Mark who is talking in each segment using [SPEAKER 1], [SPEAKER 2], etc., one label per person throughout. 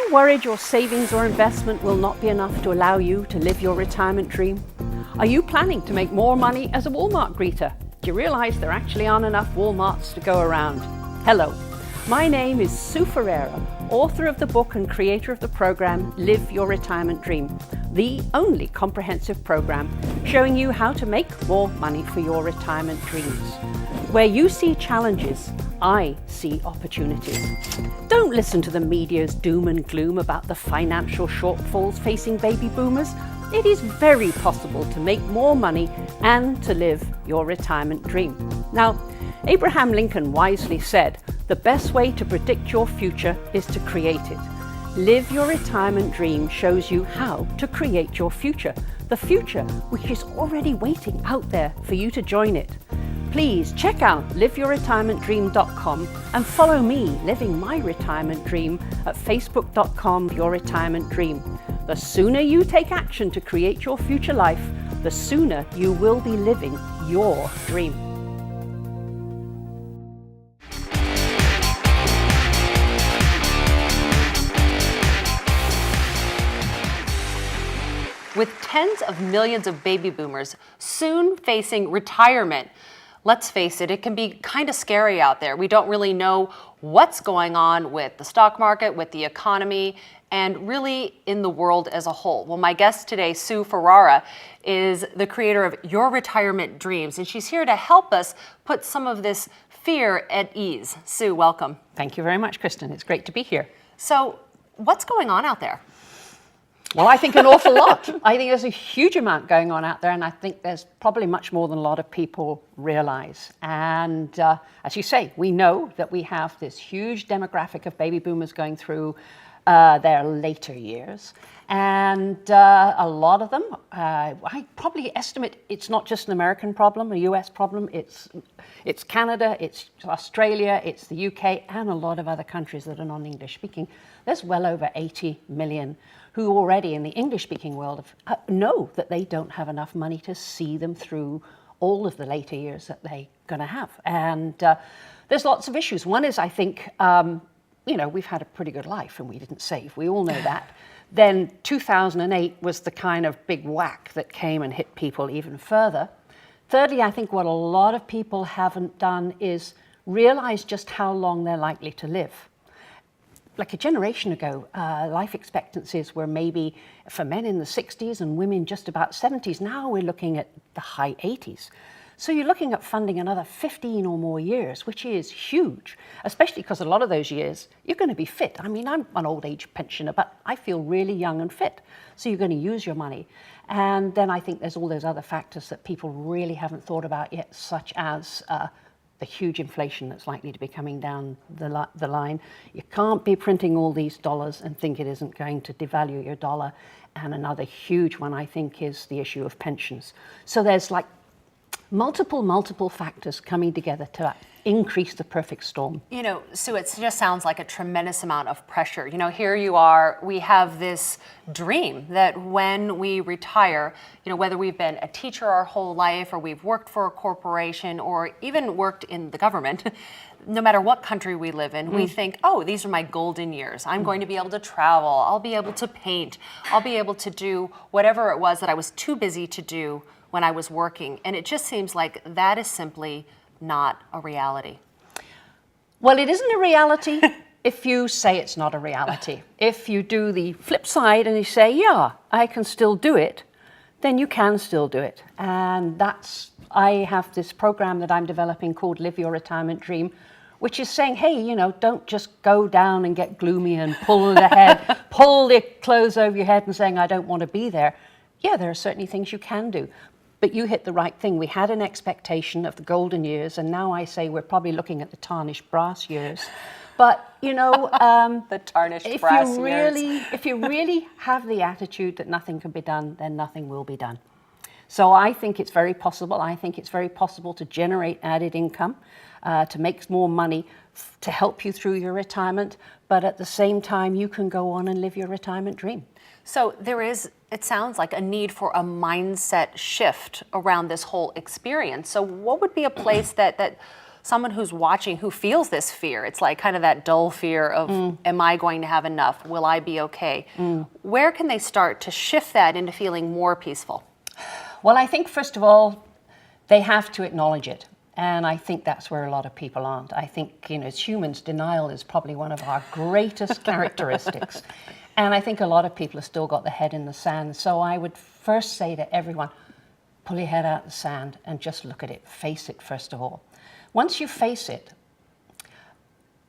[SPEAKER 1] you worried your savings or investment will not be enough to allow you to live your retirement dream? Are you planning to make more money as a Walmart greeter? Do you realize there actually aren't enough Walmarts to go around? Hello, my name is Sue Ferreira, author of the book and creator of the program Live Your Retirement Dream, the only comprehensive program showing you how to make more money for your retirement dreams. Where you see challenges, I see opportunities. Don't listen to the media's doom and gloom about the financial shortfalls facing baby boomers. It is very possible to make more money and to live your retirement dream. Now, Abraham Lincoln wisely said, the best way to predict your future is to create it. Live Your Retirement Dream shows you how to create your future, the future which is already waiting out there for you to join it. Please check out liveyourretirementdream.com and follow me living my retirement dream at facebook.com Your Retirement Dream. The sooner you take action to create your future life, the sooner you will be living your dream.
[SPEAKER 2] With tens of millions of baby boomers soon facing retirement, let's face it, it can be kind of scary out there. We don't really know what's going on with the stock market, with the economy, and really in the world as a whole. Well, my guest today, Sue Ferreira, is the creator of Your Retirement Dreams, and she's here to help us put some of this fear at ease. Sue, welcome.
[SPEAKER 1] Thank you very much, Kristen. It's great to be here.
[SPEAKER 2] So, what's going on out there?
[SPEAKER 1] Well, I think an awful lot. I think there's a huge amount going on out there, and I think there's probably much more than a lot of people realize. And as you say, we know that we have this huge demographic of baby boomers going through their later years. And a lot of them, I probably estimate it's not just an American problem, a US problem, it's Canada, it's Australia, it's the UK, and a lot of other countries that are non-English speaking. There's well over 80 million who already in the English-speaking world know that they don't have enough money to see them through all of the later years that they're going to have. And there's lots of issues. One is, I think, we've had a pretty good life and we didn't save. We all know that. Then 2008 was the kind of big whack that came and hit people even further. Thirdly, I think what a lot of people haven't done is realize just how long they're likely to live. Like a generation ago, life expectancies were maybe for men in the 60s and women just about 70s. Now we're looking at the high 80s. So you're looking at funding another 15 or more years, which is huge, especially because a lot of those years you're going to be fit. I mean, I'm an old age pensioner, but I feel really young and fit. So you're going to use your money. And then I think there's all those other factors that people really haven't thought about yet, such as the huge inflation that's likely to be coming down the line. You can't be printing all these dollars and think it isn't going to devalue your dollar. And another huge one, I think, is the issue of pensions. So there's like multiple factors coming together to increase the perfect storm.
[SPEAKER 2] You know, Sue, it just sounds like a tremendous amount of pressure. You know, here you are, we have this dream that when we retire, you know, whether we've been a teacher our whole life or we've worked for a corporation or even worked in the government, no matter what country we live in, we think, oh, these are my golden years. I'm going to be able to travel, I'll be able to paint, I'll be able to do whatever it was that I was too busy to do when I was working. And it just seems like that is simply not a reality.
[SPEAKER 1] Well, it isn't a reality if you say it's not a reality. If you do the flip side and you say, yeah, I can still do it, then you can still do it. And I have this program that I'm developing called Live Your Retirement Dream, which is saying, hey, you know, don't just go down and get gloomy and pull the clothes over your head and saying, I don't want to be there. Yeah, there are certainly things you can do. But you hit the right thing. We had an expectation of the golden years, and now I say we're probably looking at the tarnished brass years. But, you know,
[SPEAKER 2] the tarnished brass years.
[SPEAKER 1] If you really have the attitude that nothing can be done, then nothing will be done. So I think it's very possible. I think it's very possible to generate added income, to make more money, to help you through your retirement. But at the same time, you can go on and live your retirement dream.
[SPEAKER 2] So there is, it sounds like, a need for a mindset shift around this whole experience. So what would be a place that someone who's watching who feels this fear? It's like kind of that dull fear of, am I going to have enough? Will I be okay? Where can they start to shift that into feeling more peaceful?
[SPEAKER 1] Well, I think, first of all, they have to acknowledge it. And I think that's where a lot of people aren't. I think, as humans, denial is probably one of our greatest characteristics. And I think a lot of people have still got their head in the sand. So I would first say to everyone, pull your head out of the sand and just look at it. Face it, first of all. Once you face it,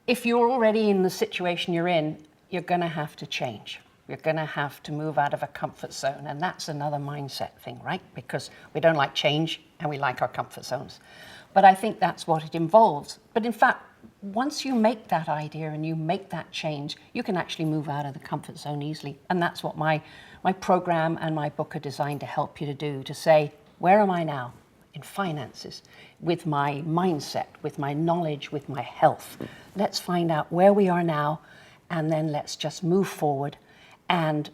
[SPEAKER 1] if you're already in the situation you're in, you're going to have to change. You're going to have to move out of a comfort zone. And that's another mindset thing, right? Because we don't like change and we like our comfort zones. But I think that's what it involves. But in fact, once you make that idea and you make that change, you can actually move out of the comfort zone easily. And that's what my program and my book are designed to help you to do, to say, where am I now in finances, with my mindset, with my knowledge, with my health? Let's find out where we are now, and then let's just move forward and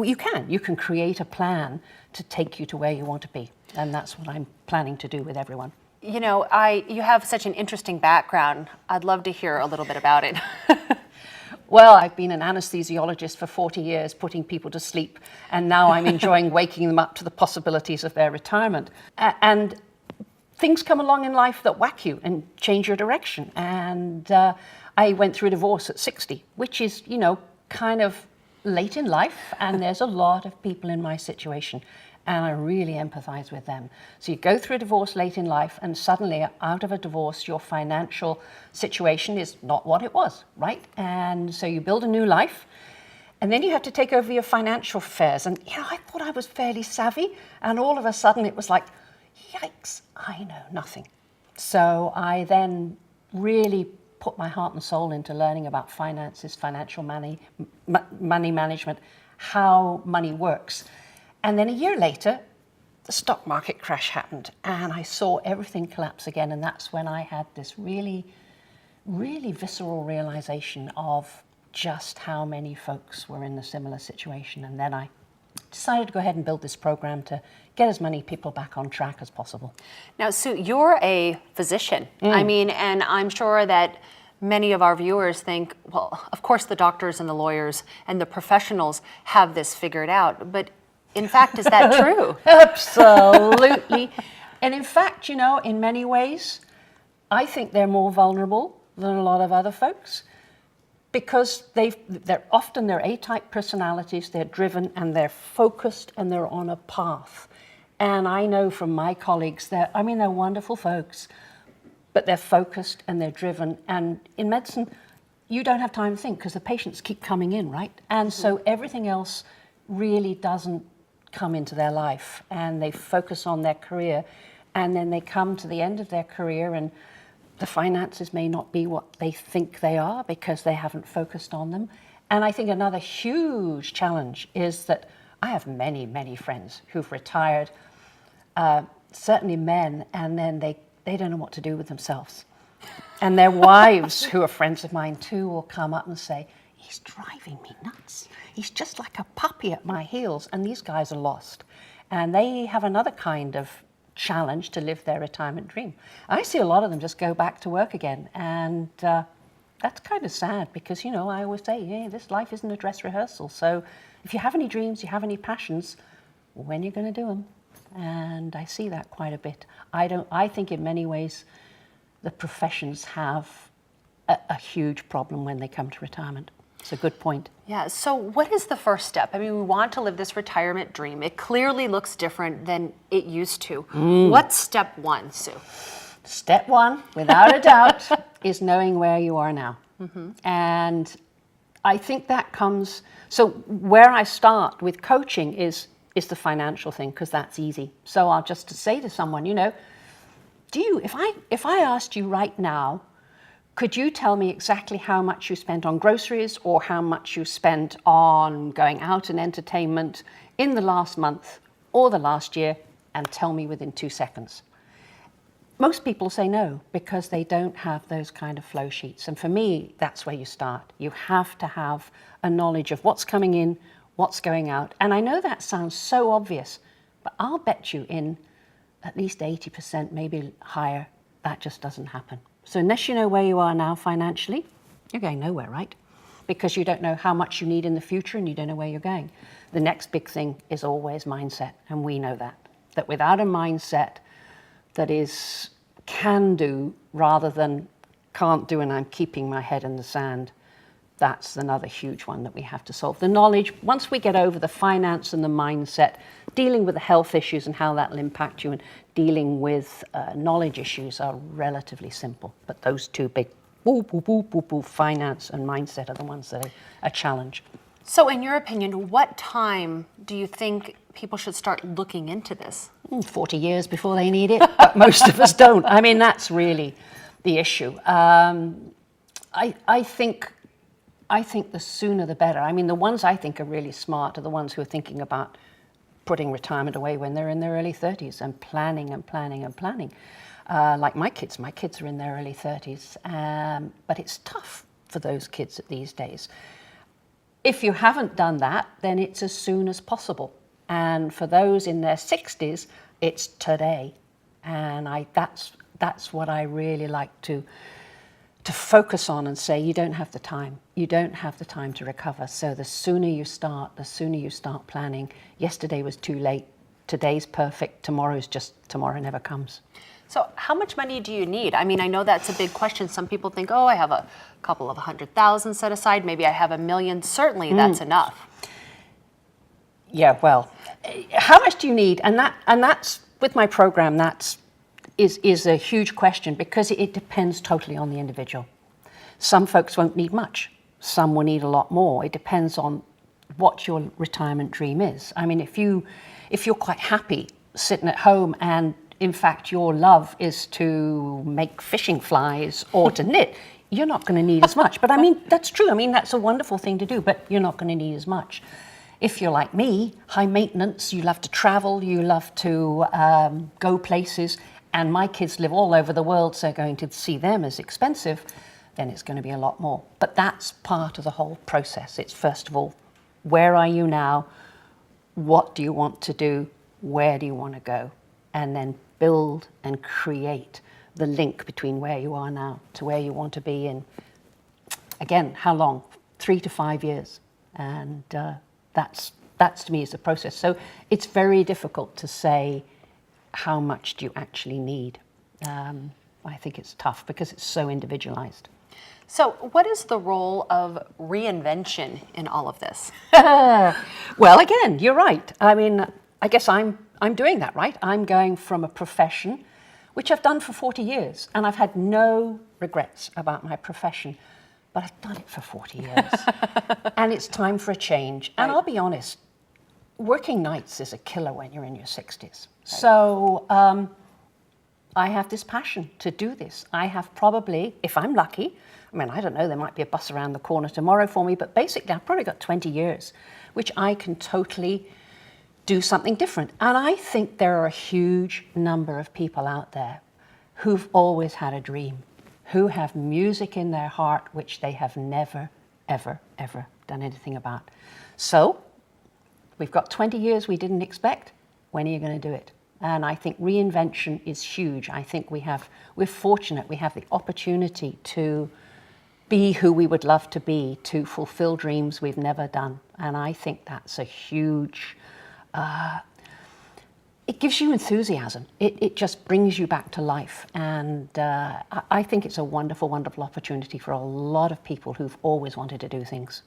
[SPEAKER 1] you can create a plan to take you to where you want to be. And that's what I'm planning to do with everyone.
[SPEAKER 2] You have such an interesting background. I'd love to hear a little bit about it.
[SPEAKER 1] Well, I've been an anesthesiologist for 40 years, putting people to sleep, and now I'm enjoying waking them up to the possibilities of their retirement. And things come along in life that whack you and change your direction. And I went through a divorce at 60, which is, kind of late in life, and there's a lot of people in my situation, and I really empathize with them. So you go through a divorce late in life, and suddenly out of a divorce, your financial situation is not what it was, right? And so you build a new life, and then you have to take over your financial affairs. And I thought I was fairly savvy, and all of a sudden it was like, yikes, I know nothing. So I then really put my heart and soul into learning about finances, financial money management, how money works. And then a year later, the stock market crash happened, and I saw everything collapse again. And that's when I had this really, really visceral realization of just how many folks were in a similar situation. And then I decided to go ahead and build this program to get as many people back on track as possible.
[SPEAKER 2] Now, Sue, you're a physician. And I'm sure that many of our viewers think, well, of course the doctors and the lawyers and the professionals have this figured out. But in fact, is that true?
[SPEAKER 1] Absolutely. And in fact, in many ways, I think they're more vulnerable than a lot of other folks, because they're often A-type personalities, they're driven and they're focused and they're on a path. And I know from my colleagues they're wonderful folks, but they're focused and they're driven. And in medicine, you don't have time to think because the patients keep coming in, right? And so everything else really doesn't come into their life, and they focus on their career, and then they come to the end of their career and the finances may not be what they think they are because they haven't focused on them. And I think another huge challenge is that I have many, many friends who've retired, certainly men, and then they don't know what to do with themselves. And their wives, who are friends of mine too, will come up and say, he's driving me nuts. He's just like a puppy at my heels. And these guys are lost. And they have another kind of challenge to live their retirement dream. I see a lot of them just go back to work again. And that's kind of sad because, I always say, hey, this life isn't a dress rehearsal. So if you have any dreams, you have any passions, when are you going to do them? And I see that quite a bit. I think in many ways the professions have a huge problem when they come to retirement. It's a good point.
[SPEAKER 2] Yeah, so what is the first step? We want to live this retirement dream. It clearly looks different than it used to. What's step one, Sue?
[SPEAKER 1] Step one, without a doubt, is knowing where you are now. And I think that comes, so where I start with coaching is the financial thing, because that's easy. So I'll just say to someone, if I asked you right now, could you tell me exactly how much you spent on groceries or how much you spent on going out and entertainment in the last month or the last year, and tell me within 2 seconds? Most people say no because they don't have those kind of flow sheets. And for me, that's where you start. You have to have a knowledge of what's coming in, what's going out. And I know that sounds so obvious, but I'll bet you in at least 80%, maybe higher, that just doesn't happen. So unless you know where you are now financially, you're going nowhere, right? Because you don't know how much you need in the future and you don't know where you're going. The next big thing is always mindset, and we know that without a mindset that is can do rather than can't do and I'm keeping my head in the sand, that's another huge one that we have to solve. The knowledge, once we get over the finance and the mindset, dealing with the health issues and how that will impact you, and dealing with knowledge issues are relatively simple. But those two big, finance and mindset are the ones that are a challenge.
[SPEAKER 2] So in your opinion, what time do you think people should start looking into this?
[SPEAKER 1] 40 years before they need it, but most of us don't. I mean, that's really the issue. I think the sooner the better. I mean, the ones I think are really smart are the ones who are thinking about putting retirement away when they're in their early 30s and planning and planning and planning. Like my kids are in their early 30s, but it's tough for those kids these days. If you haven't done that, then it's as soon as possible. And for those in their 60s, it's today. And that's what I really like to focus on and say, you don't have the time. You don't have the time to recover. So the sooner you start planning. Yesterday was too late. Today's perfect. Tomorrow never comes.
[SPEAKER 2] So how much money do you need? I mean, I know that's a big question. Some people think, oh, I have a couple of 100,000 set aside. Maybe I have $1 million. Certainly that's enough.
[SPEAKER 1] Yeah, well, how much do you need? And that's with my program, is a huge question because it depends totally on the individual. Some folks won't need much. Some will need a lot more. It depends on what your retirement dream is. I mean, if you're quite happy sitting at home and in fact your love is to make fishing flies or to knit, you're not going to need as much. But I mean, that's true. I mean, that's a wonderful thing to do, but you're not going to need as much. If you're like me, high maintenance, you love to travel, you love to go places, and my kids live all over the world, so going to see them is expensive, then it's going to be a lot more. But that's part of the whole process. It's first of all, where are you now? What do you want to do? Where do you want to go? And then build and create the link between where you are now to where you want to be in, again, how long? 3 to 5 years. And that's to me is the process. So it's very difficult to say how much do you actually need. I think it's tough because it's so individualized.
[SPEAKER 2] So what is the role of reinvention in all of this?
[SPEAKER 1] Well, again, you're right. I mean, I guess I'm doing that, right? I'm going from a profession, which I've done for 40 years, and I've had no regrets about my profession, but I've done it for 40 years. And it's time for a change. And I'll be honest, working nights is a killer when you're in your 60s. Right. So I have this passion to do this. I have probably, if I'm lucky, I mean, I don't know, there might be a bus around the corner tomorrow for me, but basically I've probably got 20 years, which I can totally do something different. And I think there are a huge number of people out there who've always had a dream, who have music in their heart, which they have never, ever, ever done anything about. So we've got 20 years we didn't expect. When are you going to do it? And I think reinvention is huge. I think we're fortunate. We have the opportunity to be who we would love to be, to fulfill dreams we've never done. And I think that's a huge, it gives you enthusiasm. It just brings you back to life. And I think it's a wonderful, wonderful opportunity for a lot of people who've always wanted to do things.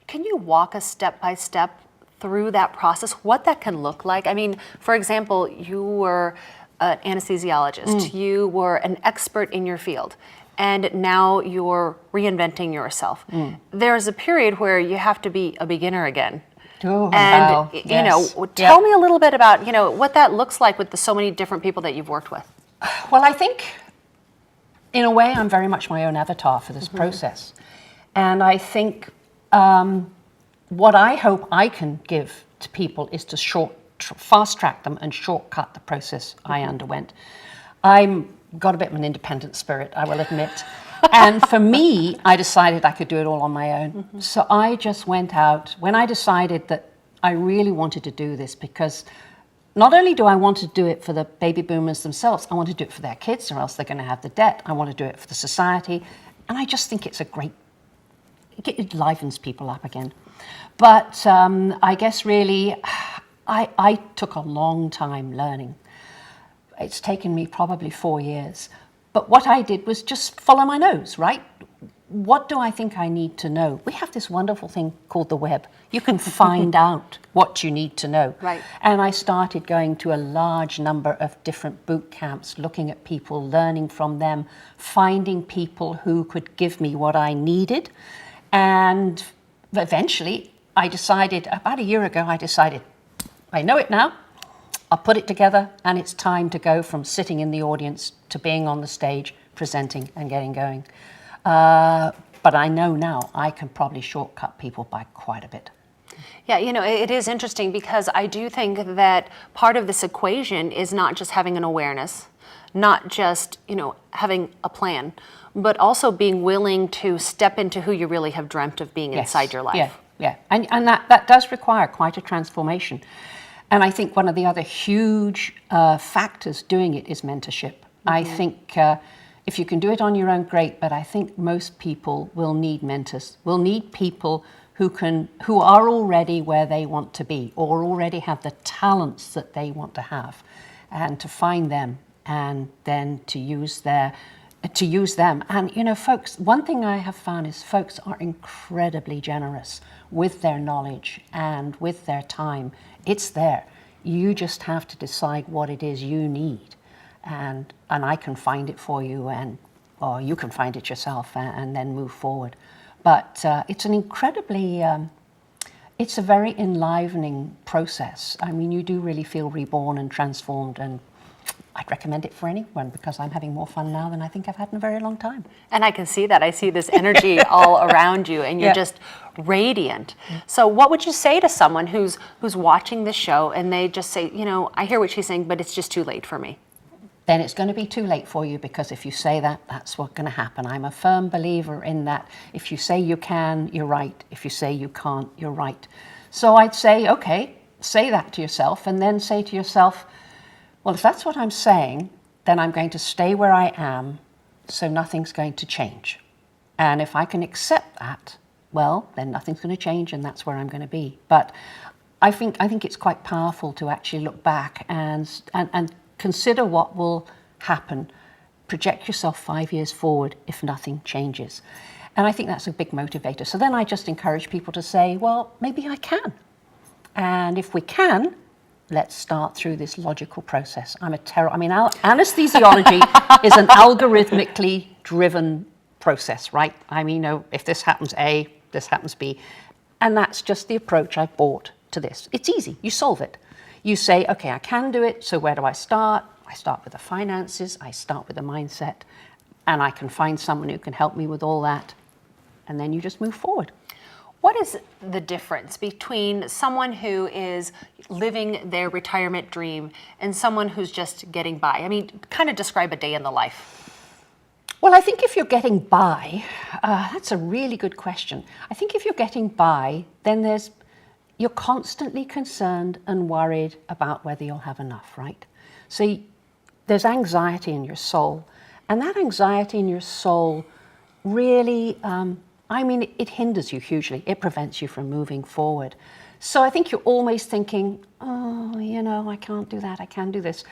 [SPEAKER 2] Can you walk us step by step through that process, what that can look like? I mean, for example, you were an anesthesiologist, you were an expert in your field, and now you're reinventing yourself. There's a period where you have to be a beginner again.
[SPEAKER 1] Oh,
[SPEAKER 2] and
[SPEAKER 1] wow.
[SPEAKER 2] you know, tell me a little bit about, you know, what that looks like with the so many different people that you've worked with.
[SPEAKER 1] Well, I think in a way I'm very much my own avatar for this process. And I think what I hope I can give to people is to fast track them and shortcut the process I underwent. I'm got a bit of an independent spirit, I will admit. And for me, I decided I could do it all on my own. So I just went out when I decided that I really wanted to do this, because not only do I want to do it for the baby boomers themselves, I want to do it for their kids, or else they're going to have the debt. I want to do it for the society. And I just think it's a great, it livens people up again. But I guess really, I took a long time learning. It's taken me probably 4 years. But what I did was just follow my nose, right? What do I think I need to know? We have this wonderful thing called the web. You can find out what you need to know.
[SPEAKER 2] Right.
[SPEAKER 1] And I started going to a large number of different boot camps, looking at people, learning from them, finding people who could give me what I needed. And eventually, I decided, about a year ago, I know it now. I'll put it together, and it's time to go from sitting in the audience to being on the stage, presenting and getting going. But I know now I can probably shortcut people by quite a bit.
[SPEAKER 2] Yeah, you know, it is interesting because I do think that part of this equation is not just having an awareness, not just, you know, having a plan, but also being willing to step into who you really have dreamt of being inside your life.
[SPEAKER 1] Yeah. And that does require quite a transformation. And I think one of the other huge factors doing it is mentorship. I think if you can do it on your own, great, but I think most people will need mentors, will need people who are already where they want to be, or already have the talents that they want to have, and to find them and then to use them. And you know, folks, one thing I have found is folks are incredibly generous with their knowledge and with their time. It's there. You just have to decide what it is you need. And I can find it for you, or you can find it yourself and then move forward. But it's an incredibly, it's a very enlivening process. I mean, you do really feel reborn and transformed, and I'd recommend it for anyone because I'm having more fun now than I think I've had in a very long time.
[SPEAKER 2] And I can see that. I see this energy all around you, and you're just radiant. So what would you say to someone who's watching this show and they just say, you know, I hear what she's saying, but it's just too late for me?
[SPEAKER 1] Then it's going to be too late for you, because if you say that, that's what's going to happen. I'm a firm believer in that. If you say you can, you're right. If you say you can't, you're right. So I'd say, okay, say that to yourself, and then say to yourself, well, if that's what I'm saying, then I'm going to stay where I am, so nothing's going to change. And if I can accept that, well, then nothing's going to change, and that's where I'm going to be. But I think it's quite powerful to actually look back and consider what will happen. Project yourself 5 years forward if nothing changes. And I think that's a big motivator. So then I just encourage people to say, well, maybe I can. And if we can, let's start through this logical process. Anesthesiology is an algorithmically driven process, right? I mean, you know, if this happens A, this happens B. And that's just the approach I brought to this. It's easy. You solve it. You say, okay, I can do it, so where do I start? I start with the finances, I start with the mindset, and I can find someone who can help me with all that, and then you just move forward.
[SPEAKER 2] What is the difference between someone who is living their retirement dream and someone who's just getting by? I mean, kind of describe a day in the life.
[SPEAKER 1] Well, I think if you're getting by, that's a really good question. I think if you're getting by, then you're constantly concerned and worried about whether you'll have enough, right? So there's anxiety in your soul, and that anxiety in your soul really, it hinders you hugely. It prevents you from moving forward. So I think you're always thinking, oh, you know, I can't do that, I can do this.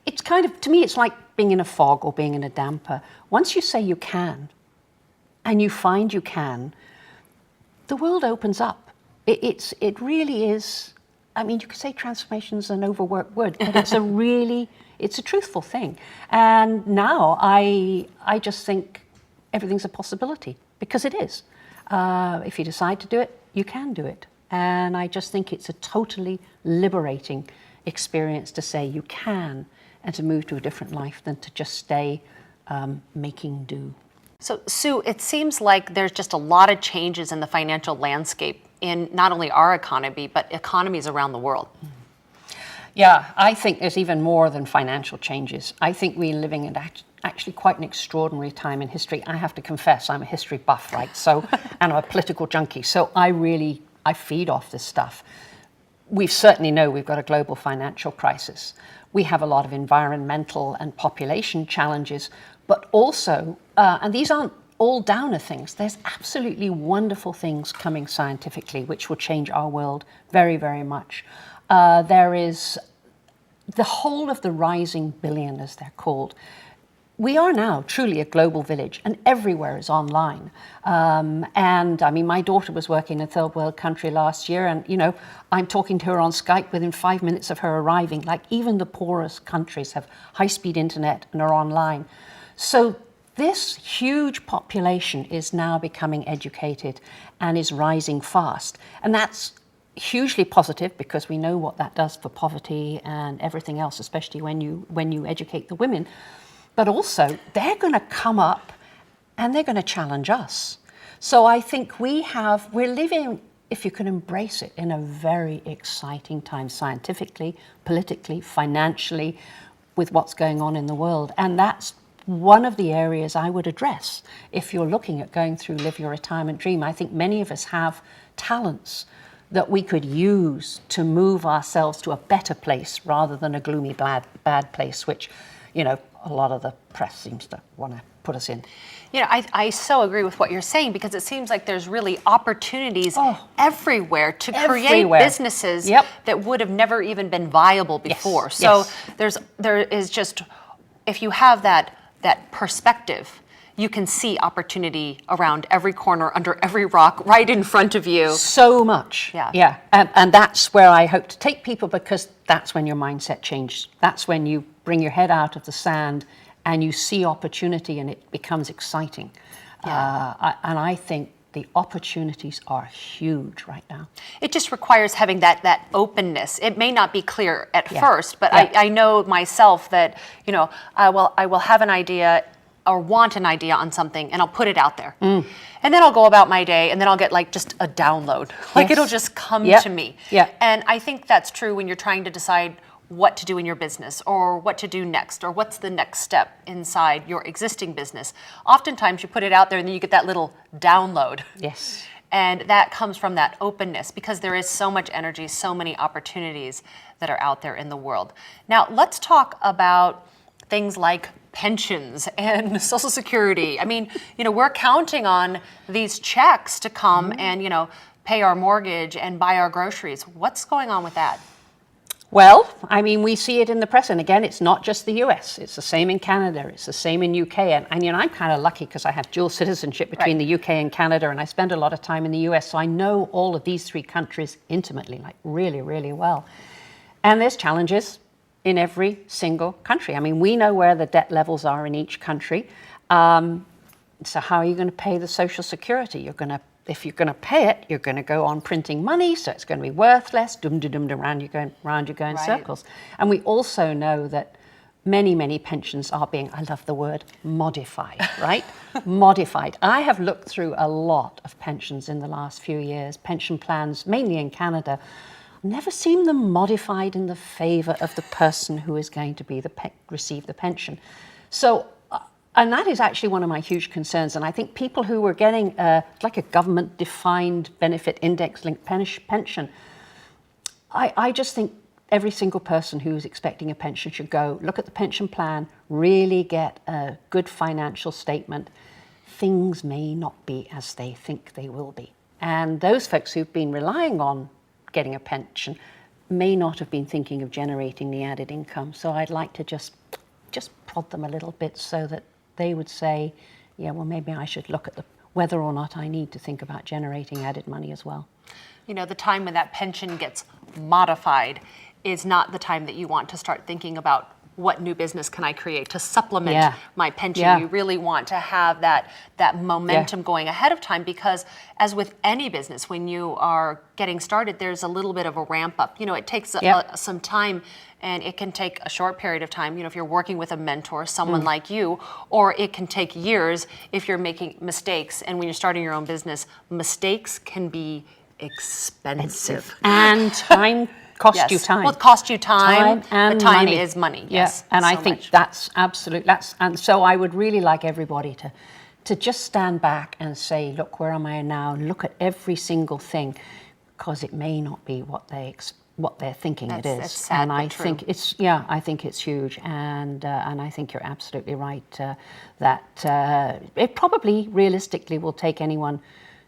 [SPEAKER 1] It's kind of, to me, it's like being in a fog or being in a damper. Once you say you can, and you find you can, the world opens up. It really is, I mean, you could say transformation is an overworked word, but it's a truthful thing. And now I just think everything's a possibility, because it is. If you decide to do it, you can do it. And I just think it's a totally liberating experience to say you can, and to move to a different life than to just stay making do.
[SPEAKER 2] So, Sue, it seems like there's just a lot of changes in the financial landscape in not only our economy, but economies around the world.
[SPEAKER 1] Yeah, I think there's even more than financial changes. I think we're living in actually quite an extraordinary time in history. I have to confess, I'm a history buff, right? So, and I'm a political junkie. So I feed off this stuff. we certainly know we've got a global financial crisis. We have a lot of environmental and population challenges, but also, and these aren't all downer things, there's absolutely wonderful things coming scientifically which will change our world very, very much. There is the whole of the rising billion, as they're called. We are now truly a global village, and everywhere is online. And I mean, my daughter was working in a third world country last year, and I'm talking to her on Skype within 5 minutes of her arriving. Like, even the poorest countries have high-speed internet and are online. So this huge population is now becoming educated and is rising fast. And that's hugely positive, because we know what that does for poverty and everything else, especially when you educate the women. But also, they're going to come up and they're going to challenge us. So I think we're living, if you can embrace it, in a very exciting time, scientifically, politically, financially, with what's going on in the world. And that's one of the areas I would address if you're looking at going through Live Your Retirement Dream. I think many of us have talents that we could use to move ourselves to a better place rather than a gloomy, bad place, which, a lot of the press seems to want to put us in.
[SPEAKER 2] I so agree with what you're saying, because it seems like there's really opportunities everywhere to create businesses that would have never even been viable before.
[SPEAKER 1] Yes.
[SPEAKER 2] So there is just, if you have that perspective, you can see opportunity around every corner, under every rock, right in front of you.
[SPEAKER 1] So much. Yeah. And that's where I hope to take people, because that's when your mindset changes. That's when you bring your head out of the sand and you see opportunity, and it becomes exciting. And I think the opportunities are huge right now.
[SPEAKER 2] It just requires having that openness. It may not be clear at first, but I know myself that, I will have an idea or want an idea on something, and I'll put it out there. And then I'll go about my day, and then I'll get just a download. It'll just come to me. And I think that's true when you're trying to decide what to do in your business, or what to do next, or what's the next step inside your existing business. Oftentimes you put it out there and then you get that little download.
[SPEAKER 1] Yes.
[SPEAKER 2] And that comes from that openness, because there is so much energy, so many opportunities that are out there in the world. Now, let's talk about things like pensions and Social Security. I mean, we're counting on these checks to come and, pay our mortgage and buy our groceries. What's going on with that?
[SPEAKER 1] Well, I mean, we see it in the press, and again, it's not just the US. It's the same in Canada. It's the same in UK. And I'm kind of lucky, because I have dual citizenship between the UK and Canada, and I spend a lot of time in the US, so I know all of these three countries intimately, really, really well. And there's challenges in every single country. I mean, we know where the debt levels are in each country. So how are you going to pay the Social Security? If you're going to pay it, you're going to go on printing money, so it's going to be worth less. Round you go in circles. And we also know that many pensions are being, I love the word, modified, right? Modified. I have looked through a lot of pensions in the last few years, pension plans, mainly in Canada. Never seen them modified in the favor of the person who is going to be receive the pension. So, and that is actually one of my huge concerns. And I think people who were getting like a government-defined benefit index-linked pension, I just think every single person who's expecting a pension should go look at the pension plan, really get a good financial statement. Things may not be as they think they will be. And those folks who've been relying on getting a pension may not have been thinking of generating the added income. So I'd like to just prod them a little bit, so that they would say, well, maybe I should look at whether or not I need to think about generating added money as well.
[SPEAKER 2] The time when that pension gets modified is not the time that you want to start thinking about what new business can I create to supplement my pension. You really want to have that momentum going ahead of time, because as with any business, when you are getting started, there's a little bit of a ramp up. It takes some time, and it can take a short period of time, if you're working with a mentor, someone like you, or it can take years if you're making mistakes. And when you're starting your own business, mistakes can be expensive.
[SPEAKER 1] And time costs you time.
[SPEAKER 2] Well, it costs you time and but time money. Is money. Yes.
[SPEAKER 1] And I think that's absolute. And so I would really like everybody to just stand back and say, look, where am I now? Look at every single thing, because it may not be what they what they're thinking it is.
[SPEAKER 2] It's sad,
[SPEAKER 1] and I
[SPEAKER 2] but true.
[SPEAKER 1] think I think it's huge, and I think you're absolutely right that it probably realistically will take anyone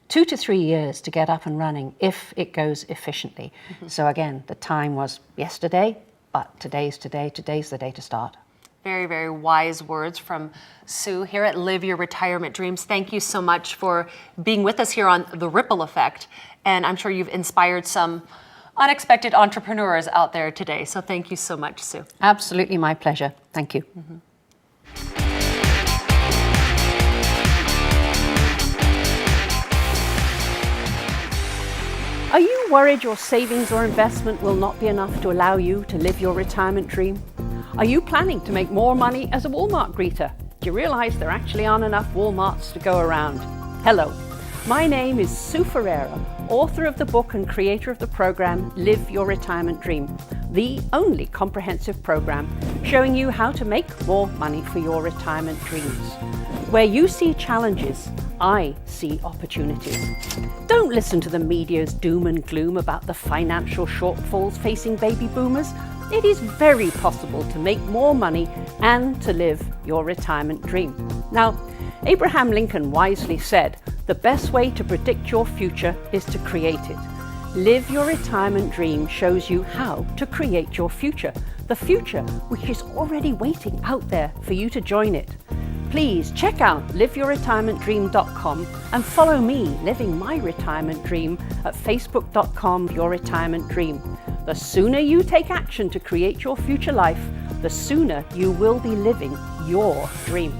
[SPEAKER 1] 2 to 3 years to get up and running if it goes efficiently. So again, the time was yesterday, but today's the day to start.
[SPEAKER 2] Very, very wise words from Sue here at Live Your Retirement Dreams. Thank you so much for being with us here on The Ripple Effect. And I'm sure you've inspired some unexpected entrepreneurs out there today. So thank you so much, Sue.
[SPEAKER 1] Absolutely my pleasure. Thank you. Are you worried your savings or investment will not be enough to allow you to live your retirement dream? Are you planning to make more money as a Walmart greeter? Do you realize there actually aren't enough Walmarts to go around? Hello, my name is Sue Ferreira, author of the book and creator of the program Live Your Retirement Dream, the only comprehensive program showing you how to make more money for your retirement dreams. Where you see challenges, I see opportunities. Don't listen to the media's doom and gloom about the financial shortfalls facing baby boomers. It is very possible to make more money and to live your retirement dream. Now, Abraham Lincoln wisely said, the best way to predict your future is to create it. Live Your Retirement Dream shows you how to create your future, the future which is already waiting out there for you to join it. Please check out liveyourretirementdream.com and follow me living my retirement dream at facebook.com/yourretirementdream. The sooner you take action to create your future life, the sooner you will be living your dream.